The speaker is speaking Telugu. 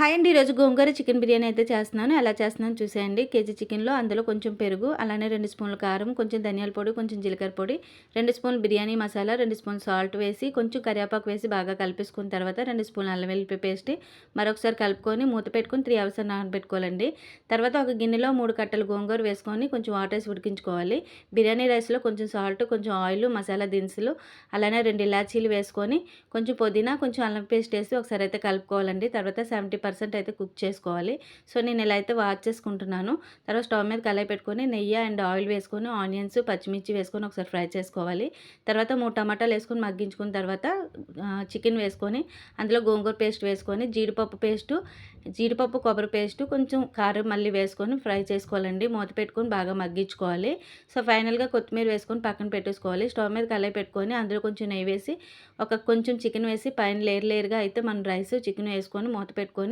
హాయ్ అండి. ఈరోజు గోంగూర చికెన్ బిర్యానీ అయితే చేస్తున్నాను. ఎలా చేస్తున్నానో చూసేయండి. కేజీ చికెన్‌లో అందులో కొంచెం పెరుగు, అలానే 2 స్పూన్లు కారం, కొంచెం ధనియాల పొడి, కొంచెం జీలకర్ర పొడి, 2 స్పూన్లు బిర్యానీ మసాలా, 2 స్పూన్లు సాల్ట్ వేసి, కొంచెం కరివేపాకు వేసి బాగా కలిపేసుకున్న తర్వాత 2 స్పూన్లు అల్లం వెల్లుల్లి పేస్ట్ మరొకసారి కలుపుకొని మూత పెట్టుకొని 3 అవర్స్ నానబెట్టుకోవాలండి. తర్వాత ఒక గిన్నెలో 3 కట్టలు గోంగూర వేసుకొని కొంచెం వాటర్ వేసి ఉడికించుకోవాలి. బిర్యానీ రైస్‌లో కొంచెం సాల్ట్, కొంచెం ఆయిల్, మసాలా దినుసులు, అలానే 2 ఇలాచీలు వేసుకొని కొంచెం పుదీనా, కొంచెం అల్లం పేస్ట్ వేసి ఒకసారి అయితే కలుపుకోవాలండి. తర్వాత 70% అయితే కుక్ చేసుకోవాలి. సో, నేను ఇలా అయితే వాచ్ చేసుకుంటున్నాను. తర్వాత స్టవ్ మీద కళాయి పెట్టుకొని నెయ్యి అండ్ ఆయిల్ వేసుకొని ఆనియన్స్, పచ్చిమిర్చి వేసుకొని ఒకసారి ఫ్రై చేసుకోవాలి. తర్వాత 3 టమాటాలు వేసుకొని మగ్గించుకున్న తర్వాత చికెన్ వేసుకొని అందులో గోంగూర పేస్ట్ వేసుకొని జీడిపప్పు, కొబ్బరి పేస్టు, కొంచెం కారం మళ్ళీ వేసుకొని ఫ్రై చేసుకోవాలండి. మూత పెట్టుకొని బాగా మగ్గించుకోవాలి. సో, ఫైనల్‌గా కొత్తిమీర వేసుకొని పక్కన పెట్టేసుకోవాలి. స్టవ్ మీద కళాయి పెట్టుకొని అందులో కొంచెం నెయ్యి వేసి కొంచెం చికెన్ వేసి పైన లేయర్‌గా అయితే మనం రైస్, చికెన్ వేసుకొని మూత పెట్టుకొని